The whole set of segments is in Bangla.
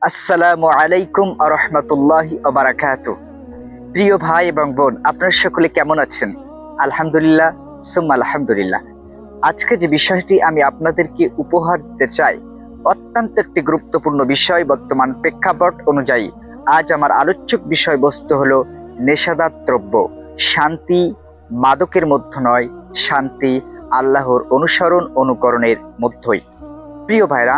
আসসালামু আলাইকুম আ রহমতুল্লাহি ওয়া বারাকাতুহু। প্রিয় ভাই এবং বোন, আপনারা সকলে কেমন আছেন? আলহামদুলিল্লাহ, সুম্মা আলহামদুলিল্লাহ। আজকে যে বিষয়টি আমি আপনাদেরকে উপহার দিতে চাই, অত্যন্ত একটি গুরুত্বপূর্ণ বিষয়। বর্তমান প্রেক্ষাপট অনুযায়ী আজ আমার আলোচ্য বিষয়বস্তু হলো নেশাদার দ্রব্য। শান্তি মাদকের মধ্যে নয়, শান্তি আল্লাহর অনুসরণ অনুকরণের মধ্যই। প্রিয় ভাইরা,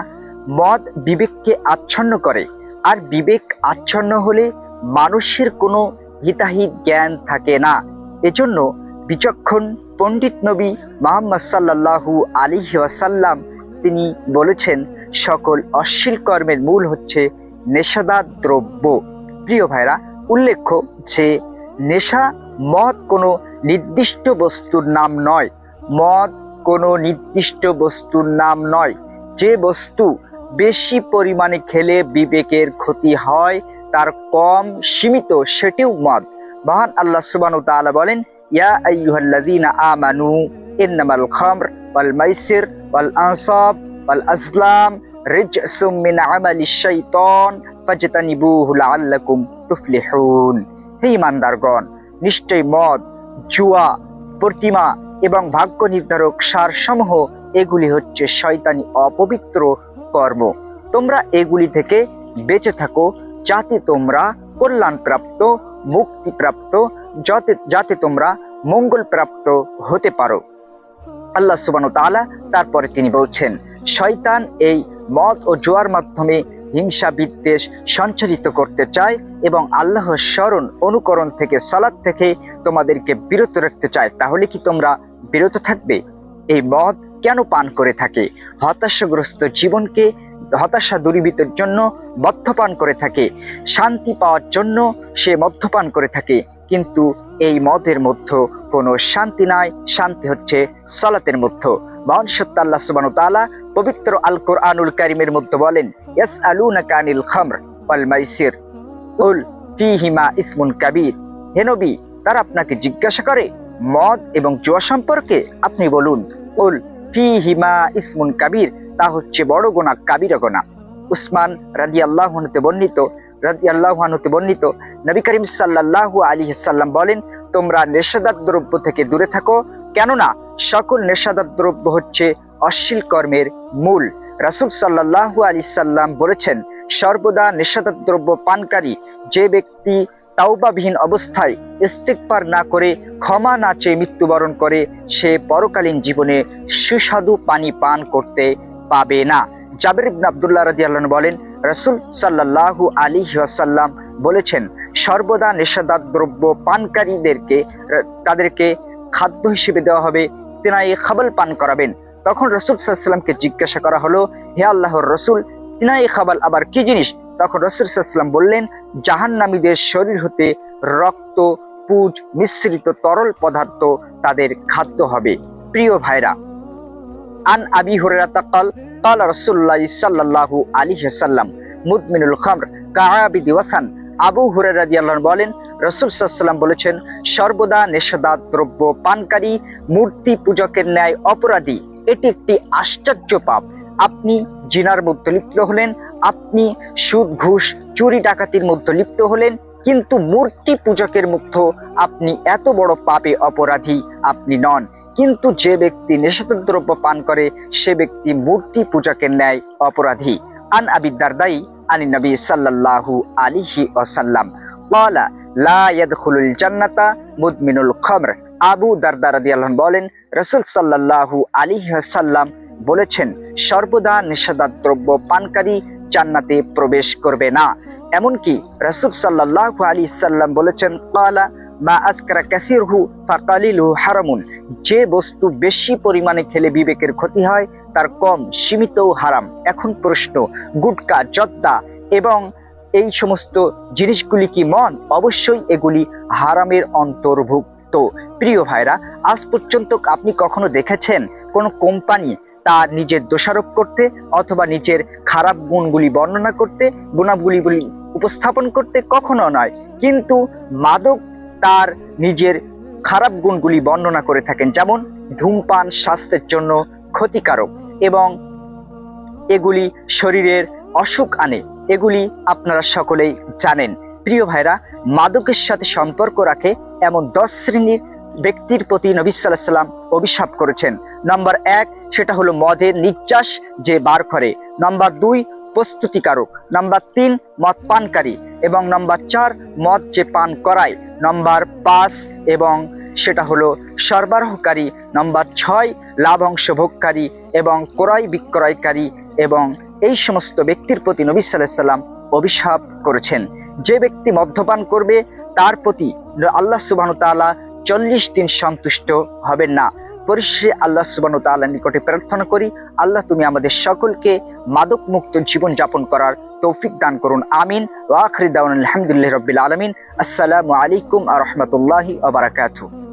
মদ বিবেককে আচ্ছন্ন করে, আর বিবেক আচ্ছন্ন হলে মানুষের কোনো হিতাহিত জ্ঞান থাকে না। এজন্য বিচক্ষণ পণ্ডিত নবী মুহাম্মদ সাল্লাল্লাহু আলাইহি ওয়াসাল্লাম তিনি বলেছেন, সকল অশ্লীল কর্মের মূল হচ্ছে নেশাদার দ্রব্য। প্রিয় ভাইরা, উল্লেখ্য যে নেশা, মদ কোনো নির্দিষ্ট বস্তুর নাম নয়। মদ কোনো নির্দিষ্ট বস্তুর নাম নয়। যে বস্তু বেশি পরিমাণে খেলে বিবেকের ক্ষতি হয়, তার কম সীমিত সেটিও মদ। মহান আল্লাহ সুবহানাহু ওয়া তাআলা বলেন, ইয়া আইয়ুহাল্লাযীনা আমানু ইন্নামাল খামর ওয়াল মাইসির ওয়াল আনসাব ওয়াল আজলাম রিজসুম মিন আমালিশ শাইতান ফাজতানিবুহু লাআল্লাকুম তুফলিহুন। হে ঈমানদারগণ, নিশ্চয় মদ, জুয়া, প্রতিমা এবং ভাগ্য নির্ধারক সারসমূহ এগুলি হচ্ছে শয়তানি অপবিত্র কর্ম। তোমরা এগুলি থেকে বেঁচে থাকো, যাতে তোমরা কল্যাণপ্রাপ্ত, মুক্তিপ্রাপ্ত, যাতে তোমরা মঙ্গলপ্রাপ্ত হতে পারো। আল্লাহ সুবহানাহু ওয়া তাআলা তারপরে তিনি বলছেন, শয়তান এই মদ ও জুয়ার মাধ্যমে হিংসা বিদ্বেষ সঞ্চারিত করতে চায় এবং আল্লাহর স্মরণ অনুকরণ থেকে, সালাত থেকে তোমাদেরকে বিরত রাখতে চায়। তাহলে কি তোমরা বিরত থাকবে? এই মদ কেন পান করে থাকে? হতাশাগ্রস্ত জীবনকে হতাশা দূরীভূতের জন্য মদ্যপান করে থাকে, শান্তি পাওয়ার জন্য সে মদ্যপান করে থাকে। কিন্তু এই মদের মধ্যে কোনো শান্তি নাই, শান্তি হচ্ছে সালাতের মধ্যে। মহান সত্য আল্লাহ সুবহানাহু ওয়া তাআলা পবিত্র আল কোরআনুল কারীমের মধ্যে বলেন, ইয়াসআলুনাকা আনিল খামর ওয়াল মাইসির কুল ফীহিমা ইসমুন কাবীর। হে নবী, তারা আপনাকে জিজ্ঞাসা করে মদ এবং জুয়া সম্পর্কে। আপনি বলুন, কুল ফীহিমা ইসমুন কাবীর, তা হচ্ছে বড় গুনাহ, কাবীরা গুনাহ। উসমান রাদিয়াল্লাহু আনহু বর্ণিত, নবী করিম সাল্লাল্লাহু আলাইহি সাল্লাম বলেন, তোমরা নেশাদার দ্রব্য থেকে দূরে থাকো, কেননা সকল নেশাদার দ্রব্য হচ্ছে অশ্লীল কর্মের মূল। রাসূল সাল্লাল্লাহু আলাইহি সাল্লাম বলেছেন, সর্বদা নেশাদার দ্রব্য পানকারী যে ব্যক্তি তাওবাবিহীন অবস্থায় ইস্তিগফার না করে, ক্ষমা না চেয়ে মৃত্যুবরণ করে, সে পরকালীন জীবনে সুস্বাদু পানি পান করতে পাবে না। জাবের ইবনে আব্দুল্লাহ রাদিয়াল্লাহু আনহু বলেন, রাসূল সাল্লাল্লাহু আলাইহি ওয়াসাল্লাম বলেছেন, সর্বদা নেশাদার দ্রব্য পানকারীদেরকে তাদেরকে খাদ্য হিসেবে দেওয়া হবে, তিনাই খাবাল পান করাবেন। তখন রাসূল সাল্লাল্লাহু আলাইহি ওয়াসাল্লামকে জিজ্ঞাসা করা হলো, হে আল্লাহর রাসূল, তিনাই খাবাল আবার কি জিনিস? তখন রাসূল সাল্লাল্লাহু আলাইহি ওয়াসাল্লাম বললেন, জাহান্নামীদের শরীর হতে রক্ত, পুজ মিশ্রিত তরল পদার্থ তাদের খাদ্য হবে। প্রিয় ভাইরা, আন আবি হুরায়রা ক্বাল ক্বালা রাসূলুল্লাহ সাল্লাল্লাহু আলাইহি ওয়াসাল্লাম মুদমিনুল খামর কাআবিদি ওয়াসান। আবু হুরায়রা রাদিয়াল্লাহু আনহু বলেন, রাসূল সাল্লাল্লাহু আলাইহি ওয়াসাল্লাম বলেছেন, সর্বদা নেশাদার দ্রব্য পানকারী মূর্তি পূজকের ন্যায় অপরাধী। এটি একটি আশ্চর্য পাপ। আপনি জিনার মধ্যে লিপ্ত হলেন, আপনি সুদ ঘুষ চুরি ডাকাতির মধ্যে লিপ্ত হলেন, কিন্তু মূর্তি পূজকের মধ্যে আপনি এত বড় পাপে অপরাধী আপনি নন। কিন্তু যে ব্যক্তি নেশাদার দ্রব্য পান করে, সে ব্যক্তি মূর্তি পূজকের ন্যায় অপরাধী। আন আবি দারদাই আনিন নবী সাল্লাল্লাহু আলাইহি ওয়াসাল্লাম ক্বালা লা ইয়াদখুলুল জান্নাতা মুদমিনুল খামর। আবু দারদা রাদিয়াল্লাহু আনহু বলেন, রাসূল সাল্লাল্লাহু আলাইহি ওয়াসাল্লাম বলেছেন, সর্বদা নেশাদার দ্রব্য পানকারী জান্নাতে প্রবেশ করবে না। এমনকি রাসূল সাল্লাল্লাহু আলাইহি সাল্লাম বলেছেন, ক্বালা মা আসকারা কাসিরহু ফাকালিলু হারামুন। যে বস্তু বেশি পরিমাণে খেলে বিবেকের ক্ষতি হয়, তার কম সীমিতও হারাম। এখন প্রশ্ন, গুটকা, জর্দা এবং এই সমস্ত জিনিসগুলি কি মদ? অবশ্যই এগুলি হারামের অন্তর্ভুক্ত। প্রিয় ভাইরা, আজ পর্যন্ত আপনি কখনো দেখেছেন কোন কোম্পানি তার নিজের দোষারোপ করতে অথবা নিজের খারাপ গুণগুলি বর্ণনা করতে, গুণাবলী উপস্থাপন করতে? কখনো নয়। কিন্তু মাদক তার নিজের খারাপ গুণগুলি বর্ণনা করে থাকেন, যেমন ধূমপান স্বাস্থ্যের জন্য ক্ষতিকারক এবং এগুলি শরীরের অসুখ আনে। এগুলি আপনারা সকলেই জানেন। প্রিয় ভাইরা, মাদকের সাথে সম্পর্ক রাখে এমন 10 শ্রেণীর ব্যক্তির প্রতি নবী সাল্লাল্লাহু আলাইহি ওয়াসাল্লাম অভিশাপ করেছেন। নাম্বার 1 সেটা হলো মদের নিঃশ্বাস যে বার করে। নাম্বার 2 প্রস্তুতিকারক। নাম্বার 3 মদ পানকারী। এবং নাম্বার 4 মদ যে পান করায়। নাম্বার 5 এবং সেটা হলো সরবরাহকারী। নাম্বার 6 লাভাংশ ভোগকারী এবং ক্রয় বিক্রয়কারী। এবং এই সমস্ত ব্যক্তির প্রতি নবী সাল্লাল্লাহু আলাইহি ওয়াসাল্লাম অভিশাপ করেছেন। যে ব্যক্তি মদ্যপান করবে তার প্রতি আল্লাহ সুবহানাহু ওয়া তাআলা 40 দিন সন্তুষ্ট হবেন না। পরিশেষে আল্লাহ সুবহানাহু ওয়া তাআলার নিকটে প্রার্থনা করি, আল্লাহ তুমি আমাদের সকলকে মাদক মুক্ত জীবন যাপন করার তৌফিক দান করুন। আমিন। ওয়া আখিরু দাওয়ানা আলহামদুলিল্লাহি রাব্বিল আলামিন। আসসালামু আলাইকুম ওয়া রাহমাতুল্লাহি ওয়া বারাকাতুহু।